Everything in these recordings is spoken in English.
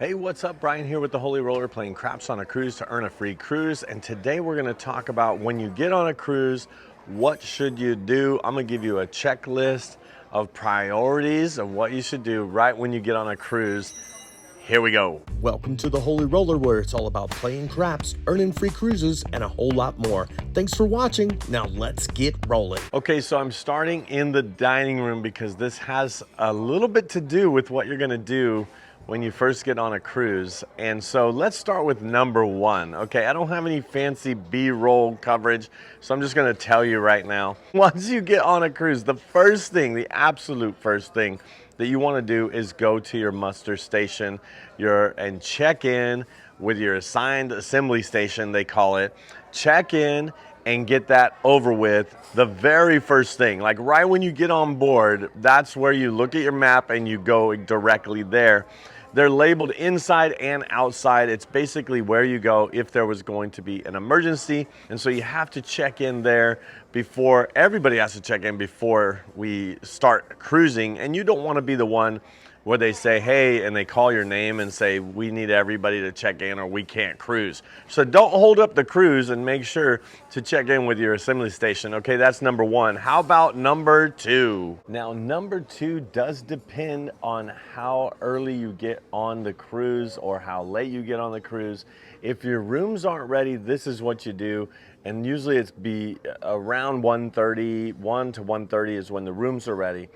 Hey, what's up? Brian here with the Holy Roller, playing craps on a cruise to earn a free cruise. And today we're going to talk about when you get on a cruise, what should you do? I'm going to give you a checklist of priorities of what you should do right when you get on a cruise. Here we go. Welcome to the Holy Roller, where it's all about playing craps, earning free cruises, and a whole lot more. Thanks for watching. Now let's get rolling. Okay, so I'm starting in the dining room because this has a little bit to do with what you're going to do when you first get on a cruise. And so let's start with number one. Okay, I don't have any fancy B-roll coverage, so I'm just gonna tell you right now. Once you get on a cruise, the first thing, the absolute first thing that you wanna do is go to your muster station and check in with your assigned assembly station, they call it. Check in and get that over with the very first thing. Like right when you get on board, that's where you look at your map and you go directly there. They're labeled inside and outside. It's basically where you go if there was going to be an emergency. And so you have to check in there before, everybody has to check in before we start cruising. And you don't want to be the one where they say, hey, and they call your name and say, we need everybody to check in or we can't cruise. So don't hold up the cruise and make sure to check in with your assembly station. Okay, that's number one. How about number two? Now, number two does depend on how early you get on the cruise or how late you get on the cruise. If your rooms aren't ready, this is what you do. And usually it's be around 1:30, 1 to 1:30 is when the rooms are ready.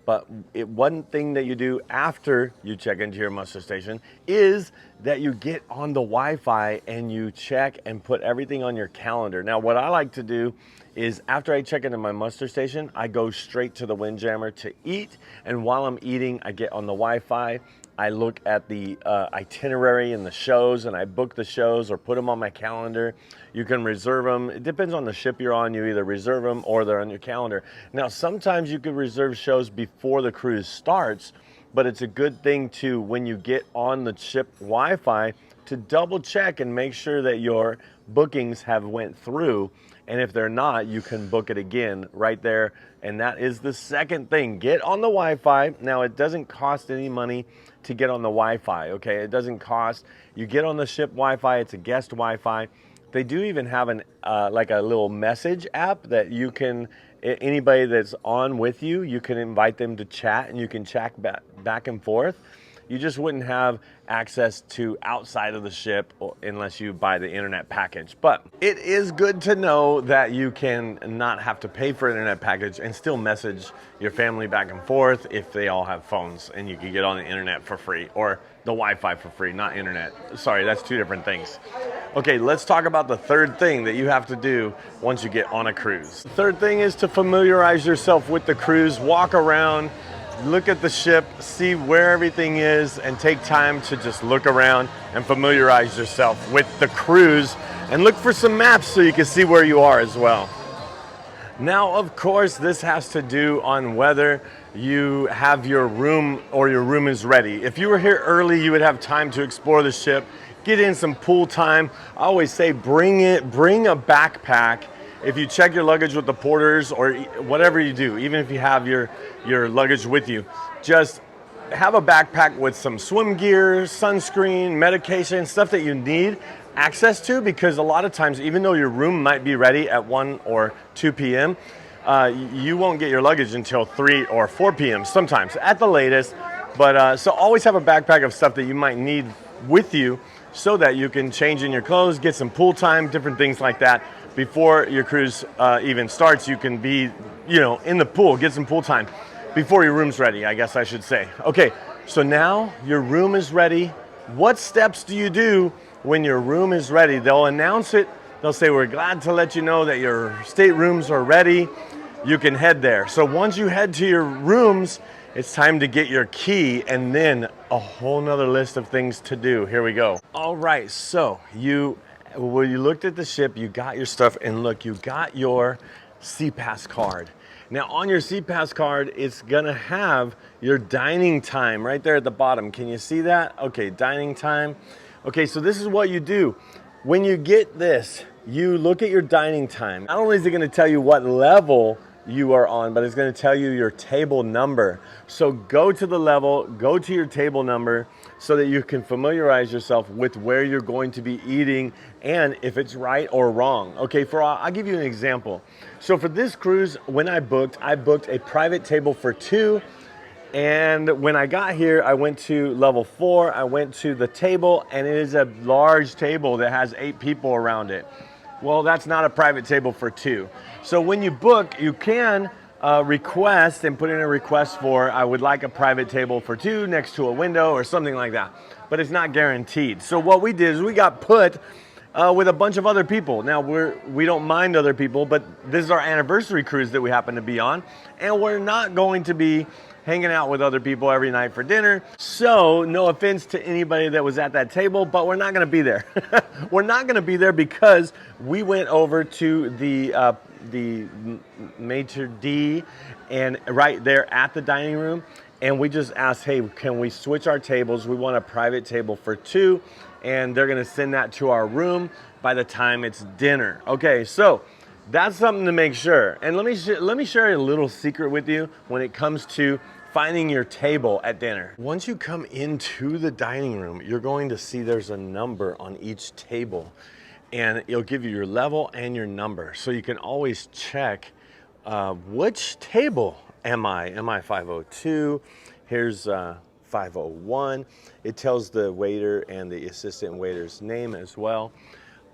But one thing that you do after you check into your muster station is that you get on the Wi-Fi and you check and put everything on your calendar. Now, what I like to do is after I check into my muster station, I go straight to the Windjammer to eat. And while I'm eating, I get on the Wi-Fi. I look at the itinerary and the shows, and I book the shows or put them on my calendar. You can reserve them. It depends on the ship you're on. You either reserve them or they're on your calendar. Now, sometimes you could reserve shows before the cruise starts, but it's a good thing to, when you get on the ship Wi-Fi, to double check and make sure that your bookings have went through. And if they're not, you can book it again right there. And that is the second thing. Get on the Wi-Fi. Now, it doesn't cost any money to get on the Wi-Fi, okay? It doesn't cost. You get on the ship Wi-Fi. It's a guest Wi-Fi. They do even have an like a little message app that you can, anybody that's on with you, you can invite them to chat and you can chat back and forth. You just wouldn't have access to outside of the ship unless you buy the internet package. But it is good to know that you can not have to pay for an internet package and still message your family back and forth if they all have phones, and you can get on the internet for free, or the Wi-Fi for free, not internet. Sorry, that's two different things. Okay, let's talk about the third thing that you have to do once you get on a cruise. The third thing is to familiarize yourself with the cruise. Walk around, look at the ship, see where everything is, and take time to just look around and familiarize yourself with the cruise, and look for some maps so you can see where you are as well. Now, of course, this has to do on whether you have your room or your room is ready. If you were here early, you would have time to explore the ship, get in some pool time. I always say bring a backpack. If you check your luggage with the porters or whatever you do, even if you have your luggage with you, just have a backpack with some swim gear, sunscreen, medication, stuff that you need access to, because a lot of times, even though your room might be ready at 1 or 2 p.m., you won't get your luggage until 3 or 4 p.m. sometimes at the latest. But so always have a backpack of stuff that you might need with you so that you can change in your clothes, get some pool time, different things like that. Before your cruise even starts, you can be, in the pool, get some pool time before your room's ready, I guess I should say. Okay, so now your room is ready. What steps do you do when your room is ready? They'll announce it. They'll say, we're glad to let you know that your staterooms are ready. You can head there. So once you head to your rooms, it's time to get your key, and then a whole nother list of things to do. Here we go. All right, so you looked at the ship, you got your stuff, and look, you got your SeaPass card. Now on your SeaPass card, it's gonna have your dining time right there at the bottom. Can you see that? Okay, dining time. Okay, so this is what you do. When you get this, you look at your dining time. Not only is it gonna tell you what level you are on, but it's going to tell you your table number. So go to the level, go to your table number, so that you can familiarize yourself with where you're going to be eating and if it's right or wrong. Okay, I'll give you an example. So for this cruise, when I booked a private table for 2. And when I got here, I went to level 4, I went to the table, and it is a large table that has 8 people around it. Well, that's not a private table for 2. So when you book, you can request and put in a request for, I would like a private table for 2 next to a window or something like that. But it's not guaranteed. So what we did is we got put with a bunch of other people. Now we don't mind other people, but this is our anniversary cruise that we happen to be on, and we're not going to be hanging out with other people every night for dinner. So no offense to anybody that was at that table, but we're not gonna be there. We're not gonna be there because we went over to the maitre d' and right there at the dining room, and we just asked, hey, can we switch our tables? We want a private table for 2, and they're gonna send that to our room by the time it's dinner. Okay, so that's something to make sure. And let me share a little secret with you when it comes to finding your table at dinner. Once you come into the dining room, you're going to see there's a number on each table, and it'll give you your level and your number. So you can always check which table am I? Am I 502? Here's 501. It tells the waiter and the assistant waiter's name as well.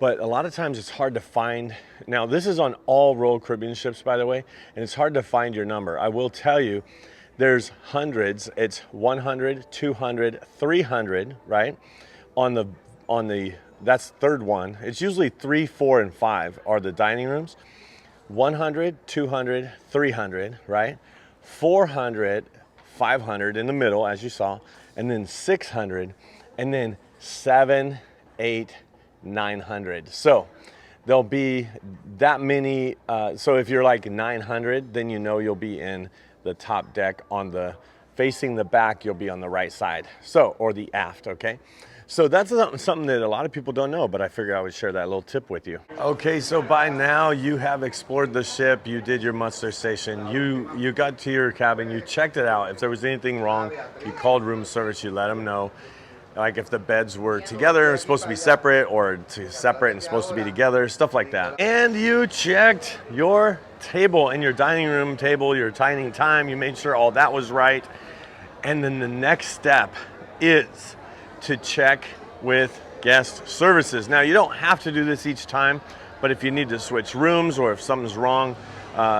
But a lot of times it's hard to find. Now, this is on all Royal Caribbean ships, by the way, and it's hard to find your number. I will tell you, there's hundreds. It's 100, 200, 300, right? On the that's third one. It's usually 3, 4, and 5 are the dining rooms. 100, 200, 300, right? 400, 500 in the middle, as you saw, and then 600, and then 7, 8, 900. So there'll be that many. So if you're like 900, then you know you'll be in the top deck on the facing the back. You'll be on the right side. So, or the aft. Okay. So that's something that a lot of people don't know, but I figured I would share that little tip with you. Okay, so by now you have explored the ship, you did your muster station, you got to your cabin, you checked it out. If there was anything wrong, you called room service, you let them know. Like if the beds were together, supposed to be separate, or separate and supposed to be together, stuff like that. And you checked your table and your dining room table, your dining time, you made sure all that was right. And then the next step is to check with guest services. Now, you don't have to do this each time, but if you need to switch rooms or if something's wrong,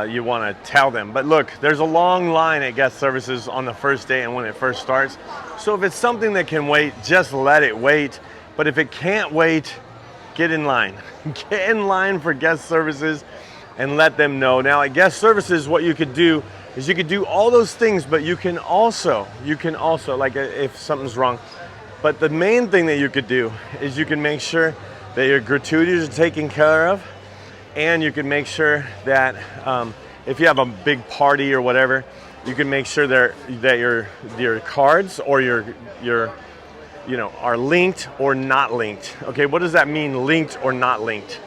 you want to tell them. But look, there's a long line at guest services on the first day and when it first starts. So if it's something that can wait, just let it wait. But if it can't wait, get in line. Get in line for guest services and let them know. Now, at guest services, what you could do is you could do all those things, but you can also, like if something's wrong, but the main thing that you could do is you can make sure that your gratuities are taken care of, and you can make sure that if you have a big party or whatever, you can make sure that your cards or your are linked or not linked. Okay, what does that mean, linked or not linked?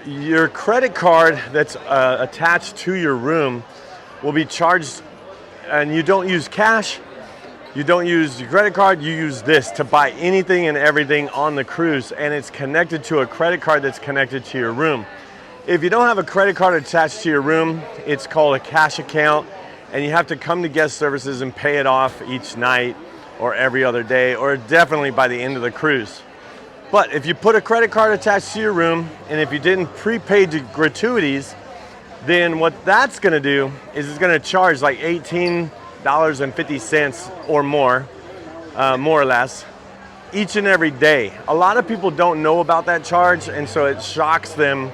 Your credit card that's attached to your room will be charged, and you don't use cash. You don't use your credit card, you use this to buy anything and everything on the cruise, and it's connected to a credit card that's connected to your room. If you don't have a credit card attached to your room, it's called a cash account, and you have to come to guest services and pay it off each night or every other day, or definitely by the end of the cruise. But if you put a credit card attached to your room, and if you didn't prepay the gratuities, then what that's gonna do is it's gonna charge like $18.50 or more or less, each and every day. A lot of people don't know about that charge, and so it shocks them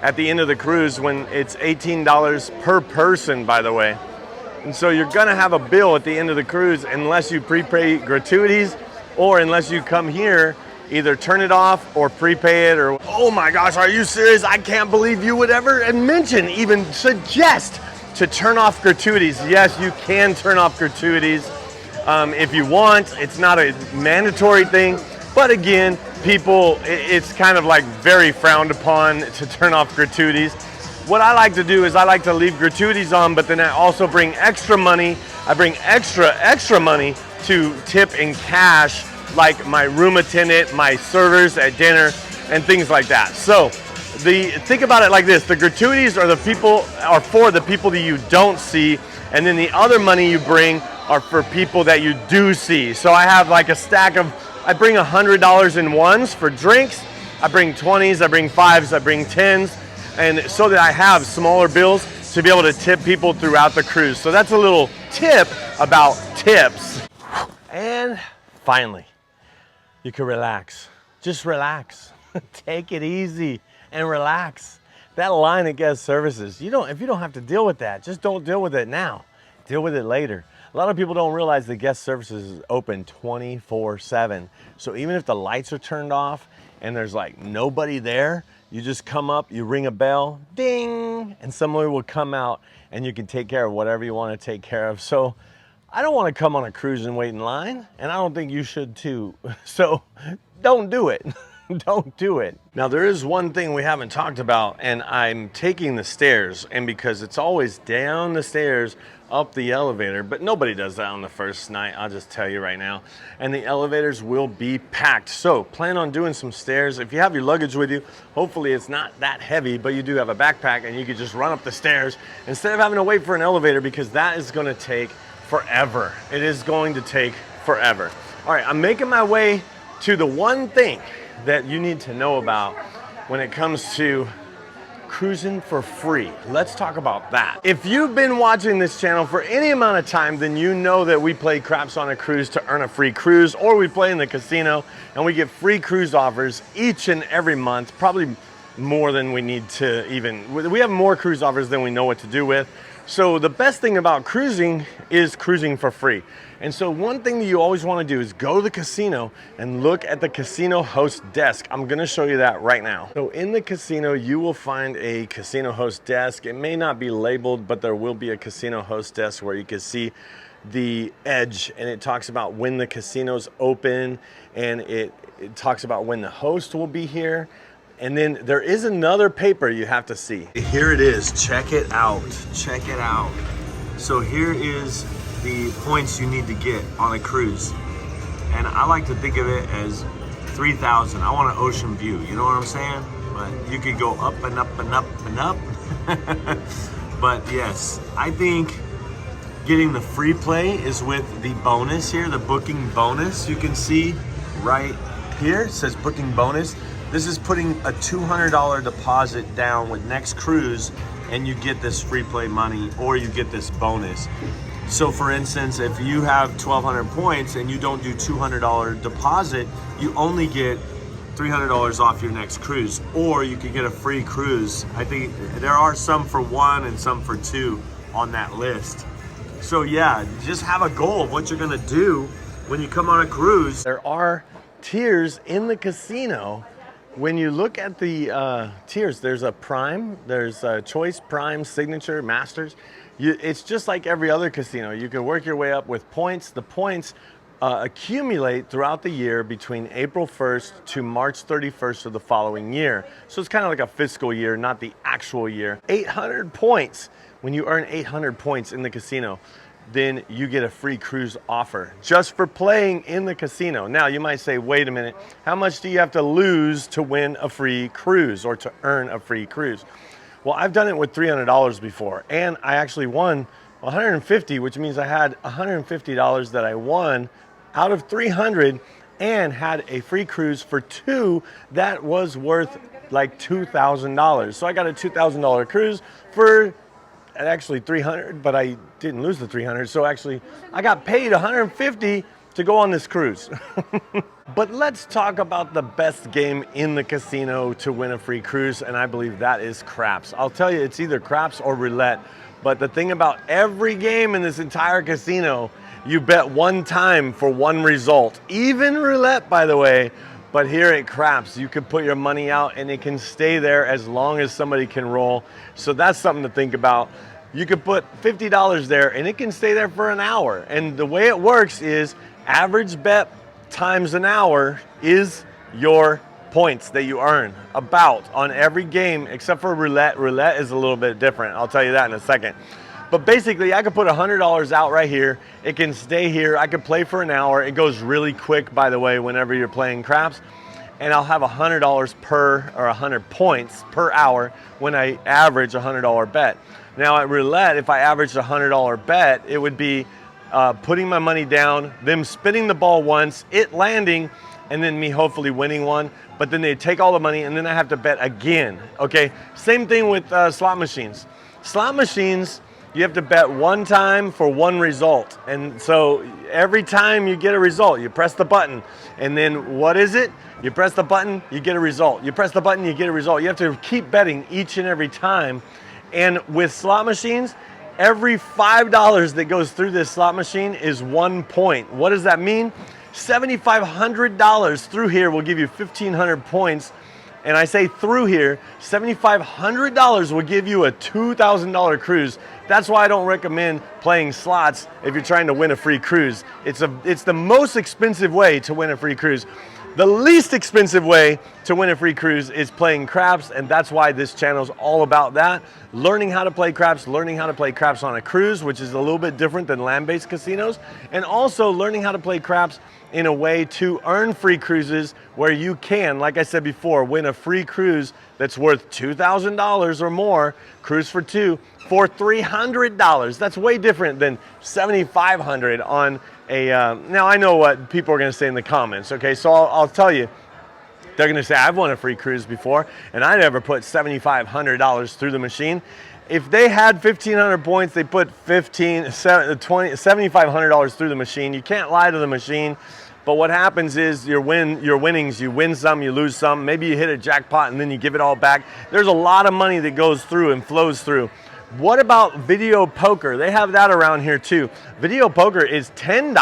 at the end of the cruise when it's $18 per person, by the way. And so you're gonna have a bill at the end of the cruise unless you prepay gratuities, or unless you come here, either turn it off or prepay it, or, oh my gosh, are you serious? I can't believe you would ever even suggest to turn off gratuities. Yes, you can turn off gratuities if you want. It's not a mandatory thing, but again, people, it's kind of like very frowned upon to turn off gratuities. What I like to do is I like to leave gratuities on, but then I also bring extra money. I bring extra money to tip in cash, like my room attendant, my servers at dinner, and things like that. So think about it like this: the gratuities are for the people that you don't see, and then the other money you bring are for people that you do see. So I have like a stack of, I bring $100 in ones for drinks, I bring 20s, I bring 5s, I bring 10s, and so that I have smaller bills to be able to tip people throughout the cruise. So that's a little tip about tips. And finally, you can relax. Just relax. Take it easy and relax. That line at guest services, if you don't have to deal with that, just don't deal with it now. Deal with it later. A lot of people don't realize that guest services is open 24/7. So even if the lights are turned off and there's like nobody there, you just come up, you ring a bell, ding, and somebody will come out and you can take care of whatever you want to take care of. So I don't want to come on a cruise and wait in line, and I don't think you should too. So don't do it. Don't do it. Now there is one thing we haven't talked about, and I'm taking the stairs, and because it's always down the stairs, up the elevator, but nobody does that on the first night, I'll just tell you right now. And the elevators will be packed. So plan on doing some stairs. If you have your luggage with you, hopefully it's not that heavy, but you do have a backpack and you could just run up the stairs instead of having to wait for an elevator, because that is gonna take forever. It is going to take forever. All right, I'm making my way to the one thing that you need to know about when it comes to cruising for free. Let's talk about that. If you've been watching this channel for any amount of time, then you know that we play Craps on a Cruise to earn a free cruise, or we play in the casino and we get free cruise offers each and every month, probably more than we need to even, we have more cruise offers than we know what to do with. So the best thing about cruising is cruising for free. And so one thing that you always want to do is go to the casino and look at the casino host desk. I'm going to show you that right now. So in the casino, you will find a casino host desk. It may not be labeled, but there will be a casino host desk where you can see the edge, and it talks about when the casino's open, and it talks about when the host will be here. And then there is another paper you have to see. Here it is. Check it out. Check it out. So here is the points you need to get on a cruise. And I like to think of it as 3,000. I want an ocean view. You know what I'm saying? But you could go up and up and up and up. But yes, I think getting the free play is with the bonus here, the booking bonus. You can see right here, it says booking bonus. This is putting a $200 deposit down with next cruise, and you get this free play money, or you get this bonus. So for instance, if you have 1,200 points and you don't do $200 deposit, you only get $300 off your next cruise, or you can get a free cruise. I think there are some for 1 and some for 2 on that list. So yeah, just have a goal of what you're gonna do when you come on a cruise. There are tiers in the casino. When you look at the tiers, there's a prime, there's a choice, prime, signature, masters. It's just like every other casino. You can work your way up with points. The points accumulate throughout the year between April 1st to March 31st of the following year. So it's kind of like a fiscal year, not the actual year. 800 points. When you earn 800 points in the casino, then you get a free cruise offer just for playing in the casino. Now you might say, wait a minute, how much do you have to lose to win a free cruise or to earn a free cruise? Well, I've done it with $300 before, and I actually won 150, which means I had $150 that I won out of 300 and had a free cruise for 2 that was worth like $2,000. So I got a $2,000 cruise for actually 300, but I didn't lose the 300. So actually I got paid 150 to go on this cruise. But let's talk about the best game in the casino to win a free cruise, and I believe that is craps. I'll tell you, it's either craps or roulette. But the thing about every game in this entire casino, you bet one time for one result. Even roulette, by the way. But here at craps, you can put your money out and it can stay there as long as somebody can roll. So that's something to think about. You could put $50 there and it can stay there for an hour. And the way it works is average bet times an hour is your points that you earn about on every game except for roulette. Roulette is a little bit different. I'll tell you that in a second. But basically, I could put $100 out right here. It can stay here. I could play for an hour. It goes really quick, by the way, whenever you're playing craps. And I'll have $100 per, or 100 points per hour when I average a $100 bet. Now at roulette, if I averaged a $100 bet, it would be putting my money down, them spinning the ball once, it landing, and then me hopefully winning one. But then they take all the money and then I have to bet again, okay? Same thing with slot machines. Slot machines, you have to bet one time for one result. And so every time you get a result, you press the button. And then what is it? You press the button, you get a result. You press the button, you get a result. You have to keep betting each and every time. And with slot machines, every $5 that goes through this slot machine is 1 point. What does that mean? $7,500 through here will give you 1,500 points. And I say through here, $7,500 will give you a $2,000 cruise. That's why I don't recommend playing slots if you're trying to win a free cruise. It's the most expensive way to win a free cruise. The least expensive way to win a free cruise is playing craps, and that's why this channel is all about that. Learning how to play craps, learning how to play craps on a cruise, which is a little bit different than land-based casinos, and also learning how to play craps in a way to earn free cruises where you can, like I said before, win a free cruise that's worth $2,000 or more, cruise for two, for $300. That's way different than $7,500 on a, now I know what people are gonna say in the comments, okay? So I'll tell you, they're gonna say, I've won a free cruise before and I never put $7,500 through the machine. If they had 1,500 points, they put $7,500 through the machine. You can't lie to the machine. But what happens is your winnings, you win some, you lose some. Maybe you hit a jackpot and then you give it all back. There's a lot of money that goes through and flows through. What about video poker? They have that around here too. Video poker is $10.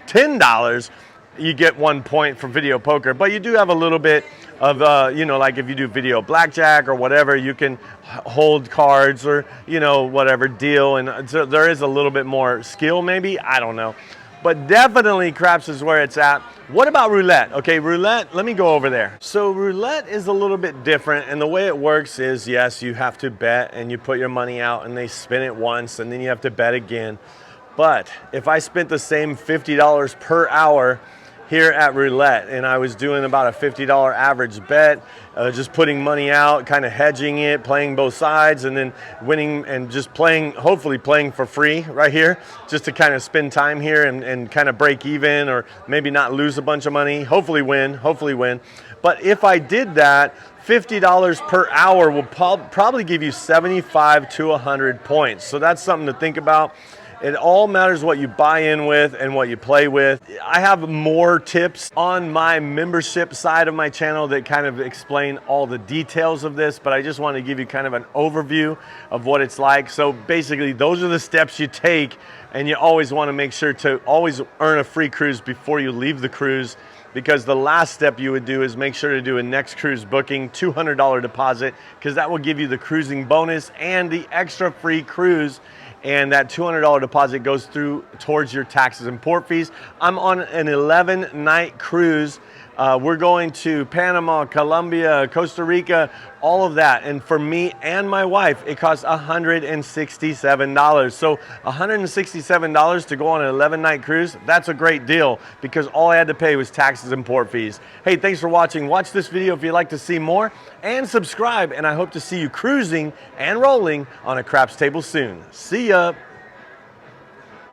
$10. You get 1 point for video poker, but you do have a little bit of, you know, like if you do video blackjack or whatever, you can hold cards or, you know, whatever deal. And so there is a little bit more skill maybe, I don't know. But definitely craps is where it's at. What about roulette? Okay, roulette, let me go over there. So roulette is a little bit different, and the way it works is, yes, you have to bet and you put your money out and they spin it once and then you have to bet again. But if I spent the same $50 per hour here at roulette and I was doing about a $50 average bet, just putting money out, kind of hedging it, playing both sides, and then winning and just playing, hopefully playing for free right here, just to kind of spend time here and kind of break even, or maybe not lose a bunch of money, hopefully win. But if I did that, $50 per hour will probably give you 75 to 100 points. So that's something to think about. It all matters what you buy in with and what you play with. I have more tips on my membership side of my channel that kind of explain all the details of this, but I just want to give you kind of an overview of what it's like. So basically, those are the steps you take, and you always want to make sure to always earn a free cruise before you leave the cruise, because the last step you would do is make sure to do a next cruise booking, $200 deposit, because that will give you the cruising bonus and the extra free cruise. And that $200 deposit goes through towards your taxes and port fees. I'm on an 11-night cruise. We're going to Panama, Colombia, Costa Rica, all of that. And for me and my wife, it costs $167. So $167 to go on an 11-night cruise, that's a great deal, because all I had to pay was taxes and port fees. Hey, thanks for watching. Watch this video if you'd like to see more, and subscribe. And I hope to see you cruising and rolling on a craps table soon. See ya.